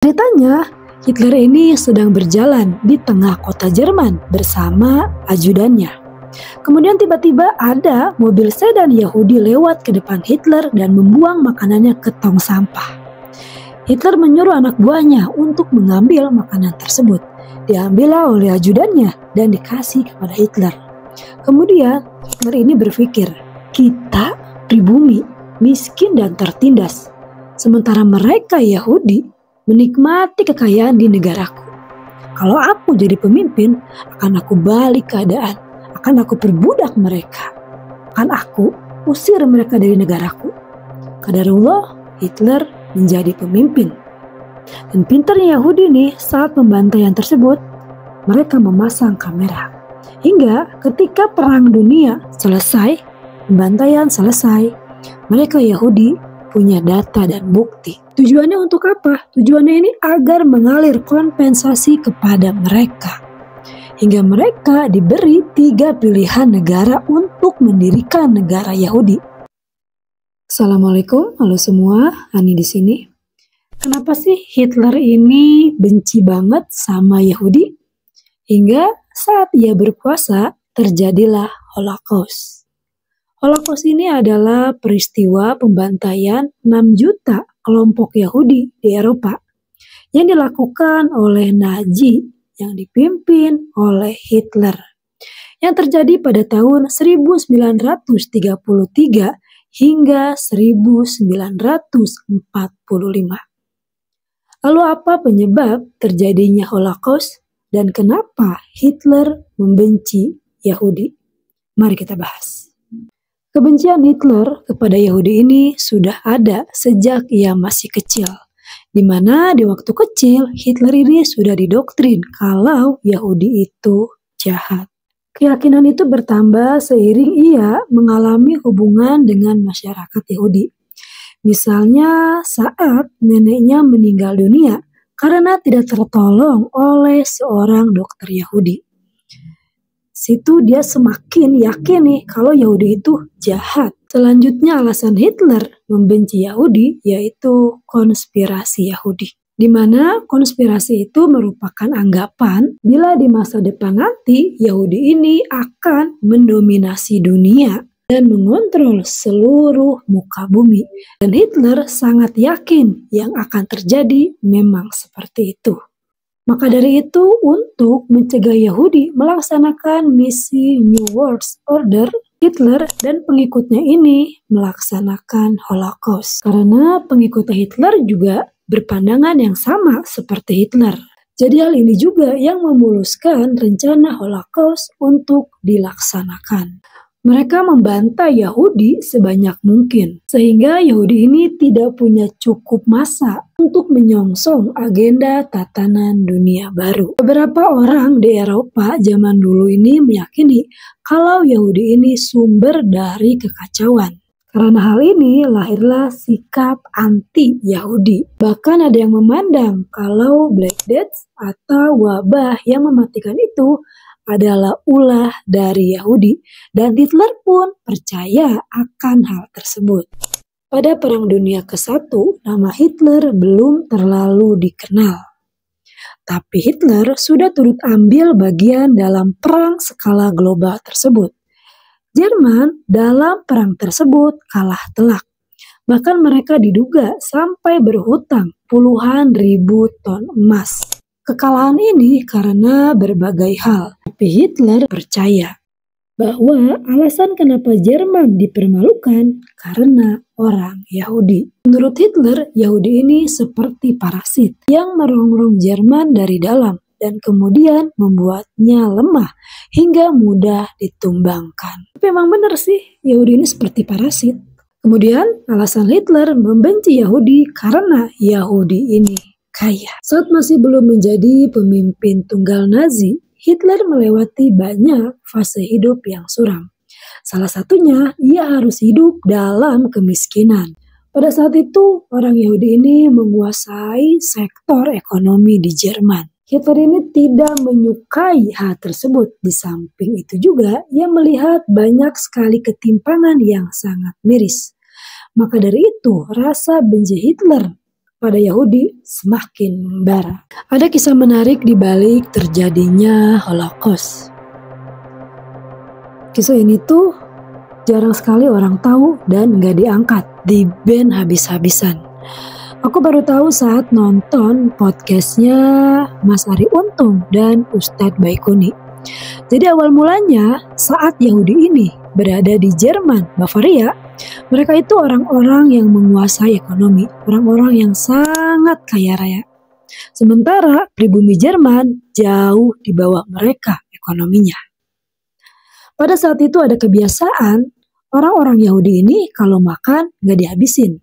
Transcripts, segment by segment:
Ceritanya, Hitler ini sedang berjalan di tengah kota Jerman bersama ajudannya. Kemudian tiba-tiba ada mobil sedan Yahudi lewat ke depan Hitler dan membuang makanannya ke tong sampah. Hitler menyuruh anak buahnya untuk mengambil makanan tersebut. Diambillah oleh ajudannya dan dikasih kepada Hitler. Kemudian Hitler ini berpikir, kita pribumi, miskin dan tertindas. Sementara mereka Yahudi menikmati kekayaan di negaraku. Kalau aku jadi pemimpin, akan aku balik keadaan. Akan aku perbudak mereka. Akan aku usir mereka dari negaraku. Qadarullah, Hitler menjadi pemimpin. Dan pintarnya Yahudi nih saat pembantaian tersebut, mereka memasang kamera. Hingga ketika perang dunia selesai, pembantaian selesai, mereka Yahudi punya data dan bukti. Tujuannya untuk apa? Tujuannya ini agar mengalir kompensasi kepada mereka. Hingga mereka diberi 3 pilihan negara untuk mendirikan negara Yahudi. Assalamualaikum, halo semua, Ani di sini. Kenapa sih Hitler ini benci banget sama Yahudi? Hingga saat ia berkuasa terjadilah Holocaust. Holocaust ini adalah peristiwa pembantaian 6 juta kelompok Yahudi di Eropa yang dilakukan oleh Nazi yang dipimpin oleh Hitler yang terjadi pada tahun 1933 hingga 1945. Lalu apa penyebab terjadinya Holocaust dan kenapa Hitler membenci Yahudi? Mari kita bahas. Kebencian Hitler kepada Yahudi ini sudah ada sejak ia masih kecil, di mana di waktu kecil Hitler ini sudah didoktrin kalau Yahudi itu jahat. Keyakinan itu bertambah seiring ia mengalami hubungan dengan masyarakat Yahudi. Misalnya saat neneknya meninggal dunia karena tidak tertolong oleh seorang dokter Yahudi. Situ dia semakin yakin nih kalau Yahudi itu jahat. Selanjutnya alasan Hitler membenci Yahudi yaitu konspirasi Yahudi. Di mana konspirasi itu merupakan anggapan bila di masa depan nanti Yahudi ini akan mendominasi dunia dan mengontrol seluruh muka bumi. Dan Hitler sangat yakin yang akan terjadi memang seperti itu. Maka dari itu, untuk mencegah Yahudi melaksanakan misi New World Order, Hitler dan pengikutnya ini melaksanakan Holocaust. Karena pengikut Hitler juga berpandangan yang sama seperti Hitler. Jadi hal ini juga yang memuluskan rencana Holocaust untuk dilaksanakan. Mereka membantai Yahudi sebanyak mungkin, sehingga Yahudi ini tidak punya cukup masa untuk menyongsong agenda tatanan dunia baru. Beberapa orang di Eropa zaman dulu ini meyakini kalau Yahudi ini sumber dari kekacauan. Karena hal ini lahirlah sikap anti-Yahudi. Bahkan ada yang memandang kalau Black Death atau wabah yang mematikan itu adalah ulah dari Yahudi, dan Hitler pun percaya akan hal tersebut. Pada Perang Dunia ke-1, nama Hitler belum terlalu dikenal. Tapi Hitler sudah turut ambil bagian dalam perang skala global tersebut. Jerman dalam perang tersebut kalah telak. Bahkan mereka diduga sampai berhutang puluhan ribu ton emas. Kekalahan ini karena berbagai hal. Tapi Hitler percaya bahwa alasan kenapa Jerman dipermalukan karena orang Yahudi. Menurut Hitler, Yahudi ini seperti parasit yang merongrong Jerman dari dalam dan kemudian membuatnya lemah hingga mudah ditumbangkan. Tapi memang benar sih, Yahudi ini seperti parasit. Kemudian alasan Hitler membenci Yahudi karena Yahudi ini kaya. Saat masih belum menjadi pemimpin tunggal Nazi, Hitler melewati banyak fase hidup yang suram. Salah satunya, ia harus hidup dalam kemiskinan. Pada saat itu, orang Yahudi ini menguasai sektor ekonomi di Jerman. Hitler ini tidak menyukai hal tersebut. Di samping itu juga, ia melihat banyak sekali ketimpangan yang sangat miris. Maka dari itu, rasa benci Hitler pada Yahudi semakin membara. Ada kisah menarik di balik terjadinya Holocaust. Kisah ini tuh jarang sekali orang tahu dan gak diangkat, di-ban habis-habisan. Aku baru tahu saat nonton podcastnya Mas Ari Untung dan Ustadz Baikuni. Jadi awal mulanya saat Yahudi ini berada di Jerman, Bavaria, mereka itu orang-orang yang menguasai ekonomi, orang-orang yang sangat kaya raya. Sementara pribumi Jerman jauh di bawah mereka ekonominya. Pada saat itu ada kebiasaan, orang-orang Yahudi ini kalau makan gak dihabisin.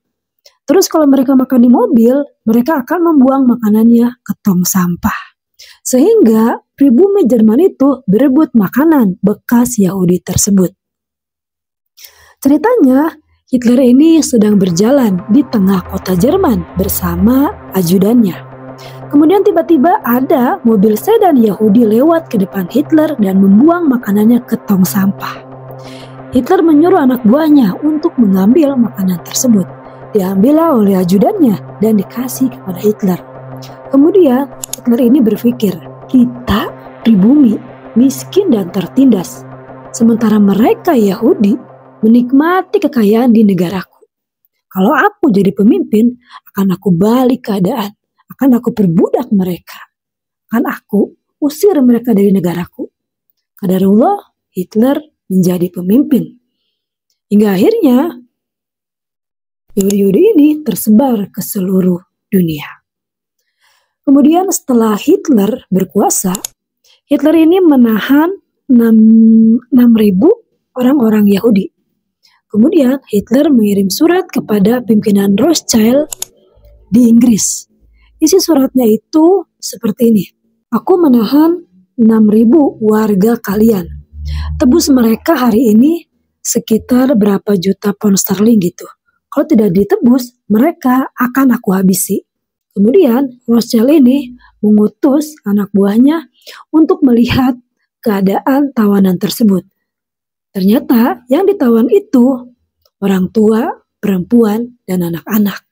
Terus kalau mereka makan di mobil, mereka akan membuang makanannya ke tong sampah. Sehingga pribumi Jerman itu berebut makanan bekas Yahudi tersebut. Ceritanya, Hitler ini sedang berjalan di tengah kota Jerman bersama ajudannya. Kemudian tiba-tiba ada mobil sedan Yahudi lewat ke depan Hitler dan membuang makanannya ke tong sampah. Hitler menyuruh anak buahnya untuk mengambil makanan tersebut. Diambillah oleh ajudannya dan dikasih kepada Hitler. Kemudian Hitler ini berpikir, kita pribumi miskin dan tertindas. Sementara mereka Yahudi menikmati kekayaan di negaraku. Kalau aku jadi pemimpin, akan aku balik keadaan. Akan aku perbudak mereka. Akan aku usir mereka dari negaraku. Qadarullah, Hitler menjadi pemimpin. Hingga akhirnya, Yahudi-Yahudi ini tersebar ke seluruh dunia. Kemudian setelah Hitler berkuasa, Hitler ini menahan 6.000 orang-orang Yahudi. Kemudian Hitler mengirim surat kepada pimpinan Rothschild di Inggris. Isi suratnya itu seperti ini. Aku menahan 6.000 warga kalian. Tebus mereka hari ini sekitar berapa juta pound sterling gitu. Kalau tidak ditebus, mereka akan aku habisi. Kemudian Rothschild ini mengutus anak buahnya untuk melihat keadaan tawanan tersebut. Ternyata yang ditawan itu orang tua, perempuan, dan anak-anak.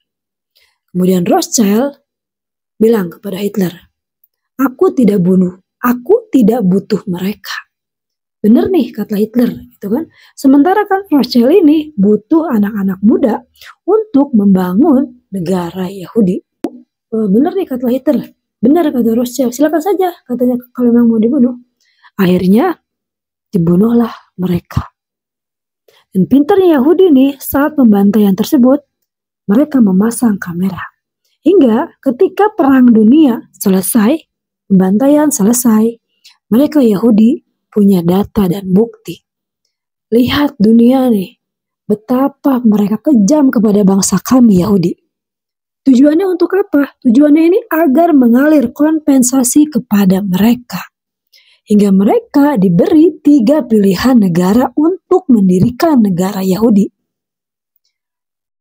Kemudian Rothschild bilang kepada Hitler, aku tidak butuh mereka. Benar nih kata Hitler, gitu kan? Sementara kan Rothschild ini butuh anak-anak muda untuk membangun negara Yahudi. Benar nih kata Hitler, benar kata Rothschild, silakan saja katanya kalau memang mau dibunuh. Akhirnya dibunuhlah mereka. Dan pintarnya Yahudi nih saat pembantaian tersebut, mereka memasang kamera. Hingga ketika perang dunia selesai, pembantaian selesai, mereka Yahudi punya data dan bukti. Lihat dunia nih, betapa mereka kejam kepada bangsa kami Yahudi. Tujuannya untuk apa? Tujuannya ini agar mengalir kompensasi kepada mereka. Hingga mereka diberi 3 pilihan negara untuk mendirikan negara Yahudi.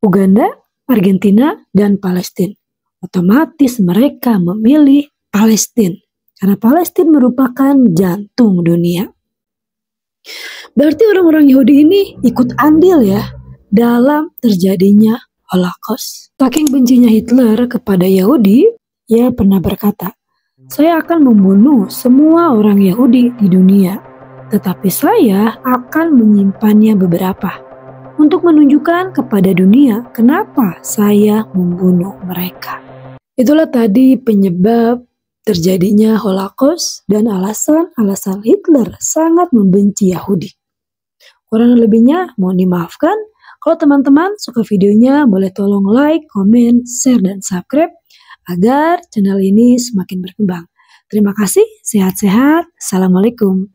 Uganda, Argentina, dan Palestina. Otomatis mereka memilih Palestina. Karena Palestina merupakan jantung dunia. Berarti orang-orang Yahudi ini ikut andil ya dalam terjadinya Holocaust. Saking bencinya Hitler kepada Yahudi, ia pernah berkata, saya akan membunuh semua orang Yahudi di dunia, tetapi saya akan menyimpannya beberapa untuk menunjukkan kepada dunia kenapa saya membunuh mereka. Itulah tadi penyebab terjadinya Holocaust dan alasan Hitler sangat membenci Yahudi. Kurang lebihnya mohon dimaafkan. Kalau teman-teman suka videonya boleh tolong like, komen, share, dan subscribe agar channel ini semakin berkembang. Terima kasih, sehat-sehat. Assalamualaikum.